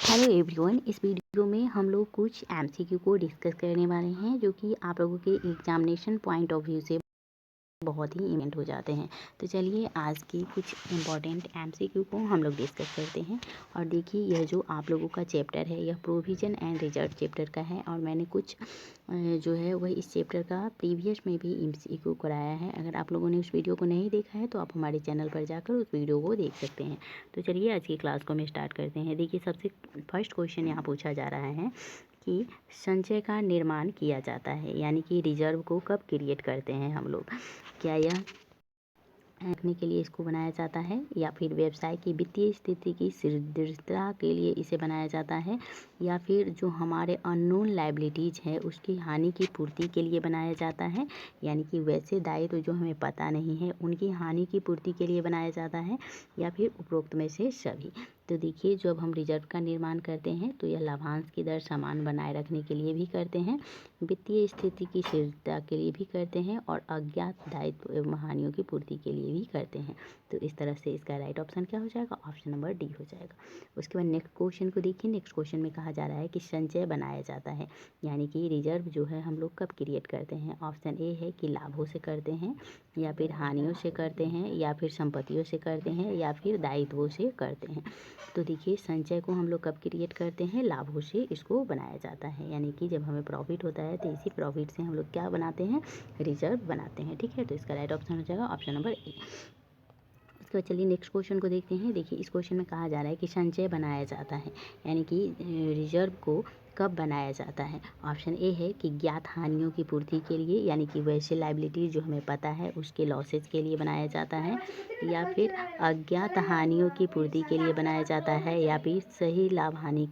Hello everyone, इस video में हम लोग कुछ एमसीक्यू को डिस्कस करने वाले हैं जो कि आप लोगों के एग्जामिनेशन पॉइंट ऑफ व्यू से बहुत ही इम्पोर्टेंट हो जाते हैं। तो चलिए आज की कुछ इम्पॉर्टेंट एमसीक्यू को हम लोग डिस्कस करते हैं। और देखिए, यह जो आप लोगों का चैप्टर है यह प्रोविजन एंड रिजल्ट चैप्टर का है और मैंने कुछ जो है वह इस चैप्टर का प्रीवियस में भी एमसीक्यू कराया है। अगर आप लोगों ने उस वीडियो को नहीं देखा है तो आप हमारे चैनल पर जाकर उस वीडियो को देख सकते हैं। तो चलिए आज की क्लास को हम स्टार्ट करते हैं। देखिए, सबसे फर्स्ट क्वेश्चन यहाँ पूछा जा रहा है कि संचय का निर्माण किया जाता है, यानी कि रिजर्व को कब क्रिएट करते हैं हम लोग। क्या यह रखने के लिए इसको बनाया जाता है, या फिर व्यवसाय की वित्तीय स्थिति की सुदृढ़ता के लिए इसे बनाया जाता है, या फिर जो हमारे अननोन लायबिलिटीज़ है उसकी हानि की पूर्ति के लिए बनाया जाता है, यानी कि वैसे दायित्व जो हमें पता नहीं है उनकी हानि की पूर्ति के लिए बनाया जाता है, या फिर उपरोक्त में से सभी। तो देखिए, जब हम रिजर्व का निर्माण करते हैं तो यह लाभांश की दर समान बनाए रखने के लिए भी करते हैं, वित्तीय स्थिति की स्थिरता के लिए भी करते हैं, और अज्ञात दायित्व एवं हानियों की पूर्ति के लिए भी करते हैं। तो इस तरह से इसका राइट ऑप्शन क्या हो जाएगा, ऑप्शन नंबर डी हो जाएगा। उसके बाद नेक्स्ट क्वेश्चन को देखिए। नेक्स्ट क्वेश्चन में कहा जा रहा है कि संचय बनाया जाता है, यानी कि रिजर्व जो है हम लोग कब क्रिएट करते हैं। ऑप्शन ए है कि लाभों से करते हैं, या फिर हानियों से करते हैं, या फिर संपत्तियों से करते हैं, या फिर दायित्वों से करते हैं। तो देखिए, संचय को हम लोग कब क्रिएट करते हैं, लाभों से इसको बनाया जाता है, यानी कि जब हमें प्रॉफिट होता है तो इसी प्रॉफिट से हम लोग क्या बनाते हैं, रिजर्व बनाते हैं। ठीक है, तो इसका राइट ऑप्शन हो जाएगा ऑप्शन नंबर ए। उसके बाद चलिए नेक्स्ट क्वेश्चन को देखते हैं। देखिए, इस क्वेश्चन में कहा जा रहा है कि संचय बनाया जाता है, यानी कि रिजर्व को कब बनाया जाता है। ऑप्शन ए है कि ज्ञात हानियों की पूर्ति के लिए, यानी कि वैसे लायबिलिटी जो हमें पता है उसके लॉसेज के लिए बनाया जाता है, या फिर अज्ञात हानियों की पूर्ति के लिए बनाया जाता है, या फिर सही लाभ हानि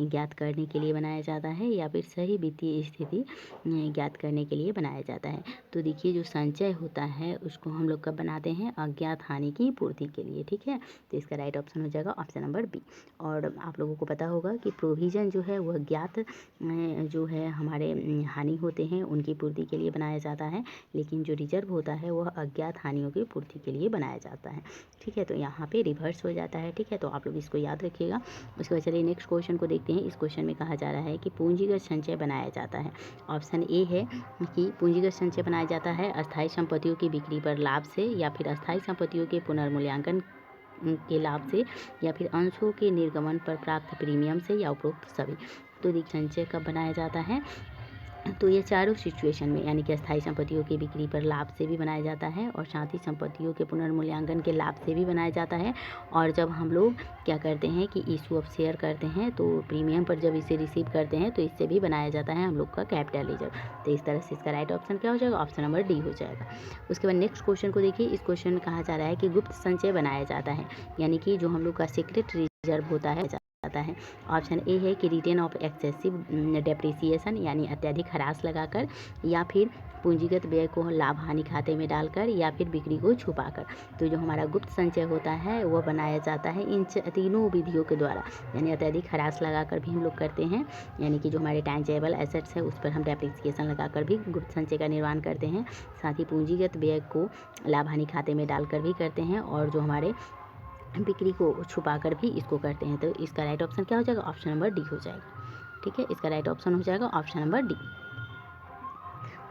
ज्ञात करने के लिए बनाया जाता है, या फिर सही वित्तीय स्थिति ज्ञात करने के लिए बनाया जाता है। तो देखिए, जो संचय होता है उसको हम लोग कब बनाते हैं, अज्ञात हानि की पूर्ति के लिए। ठीक है, तो इसका राइट ऑप्शन हो जाएगा ऑप्शन नंबर बी। और आप लोगों को पता होगा कि प्रोविज़न जो है वह ज्ञात जो है हमारे हानि होते हैं उनकी पूर्ति के लिए बनाया जाता है, लेकिन जो रिजर्व होता है वह अज्ञात हानियों की पूर्ति के लिए बनाया जाता है। ठीक है, तो यहाँ पे रिवर्स हो जाता है। ठीक है, तो आप लोग इसको याद रखिएगा। उसके बाद चलिए नेक्स्ट क्वेश्चन को देखते हैं। इस क्वेश्चन में कहा जा रहा है कि पूंजीगत संचय बनाया जाता है। ऑप्शन ए है कि पूंजीगत संचय बनाया जाता है अस्थायी संपत्तियों की बिक्री पर लाभ से, या फिर अस्थायी संपत्तियों के पुनर्मूल्यांकन के लाभ से, या फिर अंशों के निर्गमन पर प्राप्त प्रीमियम से, या उपरोक्त सभी। तो देखिए, संचय कब बनाया जाता है, तो ये चारों सिचुएशन में, यानी कि अस्थायी संपत्तियों की बिक्री पर लाभ से भी बनाया जाता है, और साथ ही संपत्तियों के पुनर्मूल्यांकन के लाभ से भी बनाया जाता है। और जब हम लोग क्या करते हैं कि इशू ऑफ शेयर करते हैं तो प्रीमियम पर जब इसे रिसीव करते हैं तो इससे भी बनाया जाता है हम लोग का कैपिटल रिजर्व। तो इस तरह से इसका राइट ऑप्शन क्या हो जाएगा, ऑप्शन नंबर डी हो जाएगा। उसके बाद नेक्स्ट क्वेश्चन को देखिए। इस क्वेश्चन में कहा जा रहा है कि गुप्त संचय बनाया जाता है, यानी कि जो हम लोग का सीक्रेट रिजर्व होता है जाता है। ऑप्शन ए है कि रिटेन ऑफ एक्सेसिव डेप्रिसिएशन, यानी अत्यधिक ह्रास लगाकर, या फिर पूंजीगत व्यय को लाभ हानि खाते में डालकर, या फिर बिक्री को छुपाकर। तो जो हमारा गुप्त संचय होता है वह बनाया जाता है इन तीनों विधियों के द्वारा, यानी अत्यधिक ह्रास लगाकर भी हम लोग करते हैं, यानी कि जो हमारे टैंजेबल एसेट्स है उस पर हम डेप्रिसिएशन लगाकर भी गुप्त संचय का निर्माण करते हैं। साथ ही पूंजीगत व्यय को लाभ हानि खाते में डालकर भी करते हैं, और जो हमारे बिक्री को छुपाकर भी इसको करते हैं। तो इसका राइट ऑप्शन क्या हो जाएगा, ऑप्शन नंबर डी हो जाएगा। ठीक है, इसका राइट ऑप्शन हो जाएगा ऑप्शन नंबर डी।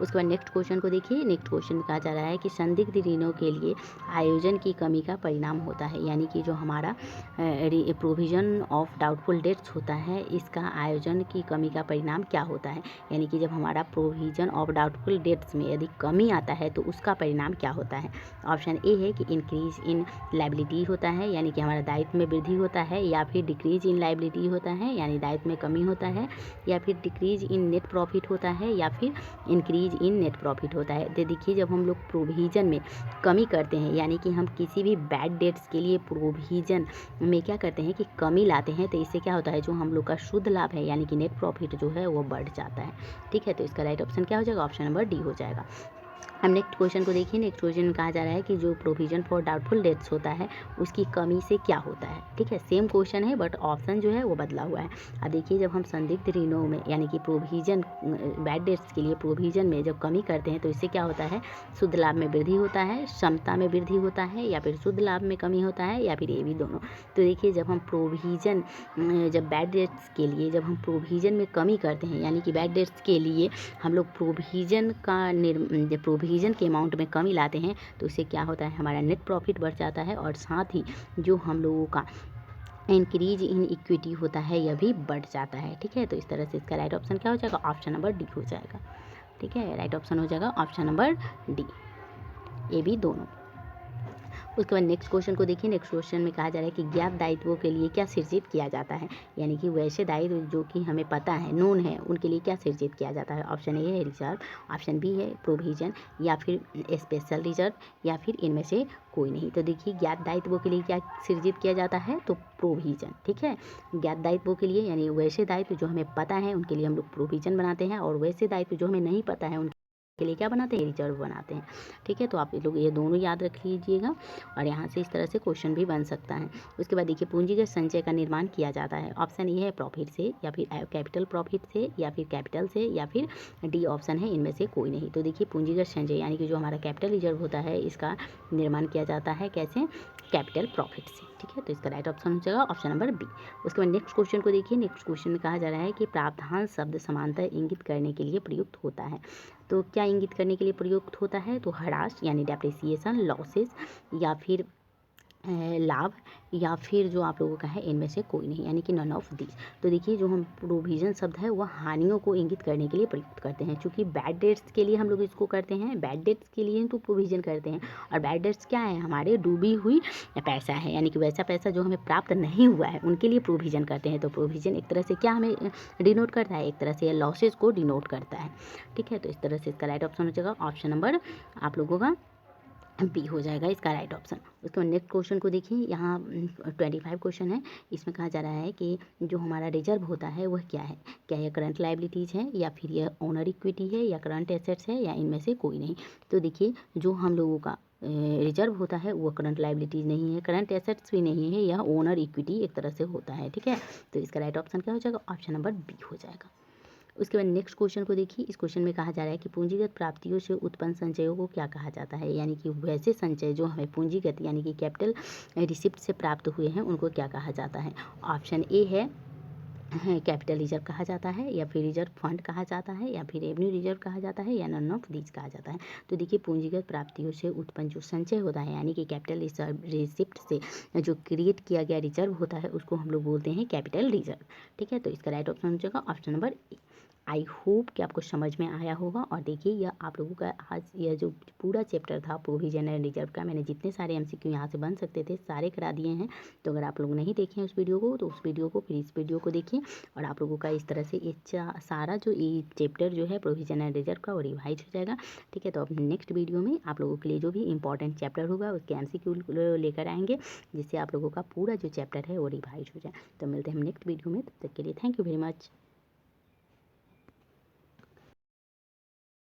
उसके बाद नेक्स्ट क्वेश्चन को देखिए। नेक्स्ट क्वेश्चन में कहा जा रहा है कि संदिग्ध ऋणों के लिए आयोजन की कमी का परिणाम होता है, यानी कि जो हमारा प्रोविजन ऑफ डाउटफुल डेट्स होता है इसका आयोजन की कमी का परिणाम क्या होता है, यानी कि जब हमारा प्रोविजन ऑफ डाउटफुल डेट्स में यदि कमी आता है तो उसका परिणाम क्या होता है। ऑप्शन ए है कि इंक्रीज इन लायबिलिटी होता है, यानी कि हमारा दायित्व में वृद्धि होता है, या फिर डिक्रीज इन लायबिलिटी होता है, यानी दायित्व में कमी होता है, या फिर डिक्रीज इन नेट प्रॉफिट होता है, या फिर इंक्रीज इन नेट प्रॉफिट होता है। तो देखिए, जब हम लोग प्रोविज़न में कमी करते हैं, यानी कि हम किसी भी बैड डेट्स के लिए प्रोविज़न में क्या करते हैं कि कमी लाते हैं, तो इससे क्या होता है, जो हम लोग का शुद्ध लाभ है यानी कि नेट प्रॉफिट जो है वो बढ़ जाता है। ठीक है, तो इसका राइट ऑप्शन क्या हो जाएगा, ऑप्शन नंबर डी हो जाएगा। हम नेक्स्ट क्वेश्चन को देखिए। नेक्स्ट क्वेश्चन में कहा जा रहा है कि जो प्रोविजन फॉर डाउटफुल डेट्स होता है उसकी कमी से क्या होता है। ठीक है, सेम क्वेश्चन है बट ऑप्शन जो है वो बदला हुआ है। अब देखिए, जब हम संदिग्ध ऋणों में यानी कि प्रोविजन बैड डेट्स के लिए प्रोविजन में जब कमी करते हैं तो इससे क्या होता है, शुद्ध लाभ में वृद्धि होता है, क्षमता में वृद्धि होता है, या फिर शुद्ध लाभ में कमी होता है, या फिर ये भी दोनों। तो देखिए, जब हम प्रोविजन जब बैड डेट्स के लिए जब हम प्रोविजन में कमी करते हैं यानी कि बैड डेट्स के लिए हम लोग प्रोविजन प्रोविजन के अमाउंट में कमी लाते हैं तो इससे क्या होता है, हमारा नेट प्रॉफिट बढ़ जाता है और साथ ही जो हम लोगों का इंक्रीज इन इक्विटी होता है यह भी बढ़ जाता है। ठीक है, तो इस तरह से इसका राइट ऑप्शन क्या हो जाएगा, ऑप्शन नंबर डी हो जाएगा। ठीक है, राइट ऑप्शन हो जाएगा ऑप्शन नंबर डी, ये भी दोनों। उसके बाद नेक्स्ट क्वेश्चन को देखिए। नेक्स्ट क्वेश्चन में कहा जा रहा है कि ज्ञात दायित्वों के लिए क्या सृजित किया जाता है, यानी कि वैसे दायित्व जो कि हमें पता है, नोन है, उनके लिए क्या सृजित किया जाता है। ऑप्शन ए है रिजर्व, ऑप्शन बी है प्रोविजन, या फिर स्पेशल रिजर्व, या फिर इनमें से कोई नहीं। तो देखिए, ज्ञात दायित्वों के लिए क्या सृजित किया जाता है, तो प्रोविजन। ठीक है, ज्ञात दायित्वों के लिए यानी वैसे दायित्व जो हमें पता है उनके लिए हम लोग प्रोविजन बनाते हैं, और वैसे दायित्व जो हमें नहीं पता है उनके लिए क्या बनाते हैं, रिजर्व बनाते हैं। ठीक है, तो आप लोग ये दोनों याद रख लीजिएगा और यहाँ से इस तरह से क्वेश्चन भी बन सकता है। उसके बाद देखिए, पूंजीगत संचय का निर्माण किया जाता है। ऑप्शन ए है प्रॉफिट से, या फिर कैपिटल प्रॉफिट से, या फिर कैपिटल से, या फिर डी ऑप्शन है इनमें से कोई नहीं। तो देखिए, पूंजीगत संचय यानी कि जो हमारा कैपिटल रिजर्व होता है इसका निर्माण किया जाता है कैसे, कैपिटल प्रॉफिट से। ठीक है, तो इसका राइट ऑप्शन हो जाएगा ऑप्शन नंबर बी। उसके बाद नेक्स्ट क्वेश्चन को देखिए। नेक्स्ट क्वेश्चन में कहा जा रहा है कि प्रावधान शब्द समानता इंगित करने के लिए प्रयुक्त होता है। तो क्या इंगित करने के लिए प्रयुक्त होता है, तो ह्रास यानी डेप्रिसिएशन, लॉसेस, या फिर लाभ, या फिर जो आप लोगों का है इनमें से कोई नहीं, यानी कि नन ऑफ दिस। तो देखिए, जो हम प्रोविजन शब्द है वह हानियों को इंगित करने के लिए प्रयुक्त करते हैं, क्योंकि बैड डेट्स के लिए हम लोग इसको करते हैं, बैड डेट्स के लिए तो प्रोविजन करते हैं। और बैड डेट्स क्या है, हमारे डूबी हुई पैसा है, यानी कि वैसा पैसा जो हमें प्राप्त नहीं हुआ है उनके लिए प्रोविजन करते हैं। तो प्रोविजन एक तरह से क्या हमें डिनोट करता है, एक तरह से लॉसेज को डिनोट करता है। ठीक है, तो इस तरह से इसका राइट ऑप्शन हो जाएगा ऑप्शन नंबर आप लोगों का बी हो जाएगा इसका राइट ऑप्शन। उसके बाद नेक्स्ट क्वेश्चन को देखिए। यहाँ 25 क्वेश्चन है। इसमें कहा जा रहा है कि जो हमारा रिजर्व होता है वह क्या है, क्या यह करंट लाइबिलिटीज़ है, या फिर यह ओनर इक्विटी है, या करंट एसेट्स है, या इनमें से कोई नहीं। तो देखिए, जो हम लोगों का रिजर्व होता है वो करंट लाइबिलिटीज़ नहीं है, करंट एसेट्स भी नहीं है, यह ओनर इक्विटी एक तरह से होता है। ठीक है, तो इसका राइट ऑप्शन क्या हो जाएगा, ऑप्शन नंबर बी हो जाएगा। उसके बाद नेक्स्ट क्वेश्चन को देखिए। इस क्वेश्चन में कहा जा रहा है कि पूंजीगत प्राप्तियों से उत्पन्न संचयों को क्या कहा जाता है, यानी कि वैसे संचय जो हमें पूंजीगत यानी कि कैपिटल रिसिप्ट से प्राप्त हुए हैं उनको क्या कहा जाता है। ऑप्शन ए है कैपिटल रिजर्व कहा जाता है, या फिर रिजर्व फंड कहा जाता है, या फिर रेवेन्यू रिजर्व कहा जाता है, या नन ऑफ दीज कहा जाता है। तो देखिए, पूंजीगत प्राप्तियों से उत्पन्न जो संचय होता है यानी कि कैपिटल रिजर्व रिसिप्ट से जो क्रिएट किया गया रिजर्व होता है उसको हम लोग बोलते हैं कैपिटल रिजर्व। ठीक है, तो इसका राइट ऑप्शन हो जाएगा option number A. I hope कि आपको समझ में आया होगा। और देखिए, यह आप लोगों का आज यह जो पूरा चैप्टर था प्रोविजन एंड रिजर्व का, मैंने जितने सारे एमसीक्यू यहाँ से बन सकते थे सारे करा दिए हैं। तो अगर आप लोग नहीं देखे हैं उस वीडियो को तो उस वीडियो को फिर इस वीडियो को देखिए, और आप लोगों का इस तरह से ये सारा जो ये चैप्टर जो है प्रोविजन एंड रिजर्व का वो रिवाइज हो जाएगा। ठीक है, तो अब नेक्स्ट वीडियो में आप लोगों के लिए जो भी इंपॉर्टेंट चैप्टर होगा उसके एमसीक्यू लेकर आएंगे, जिससे आप लोगों का पूरा जो चैप्टर है वो रिवाइज हो जाए। तो मिलते हैं हम नेक्स्ट वीडियो में, तब तक के लिए थैंक यू वेरी मच।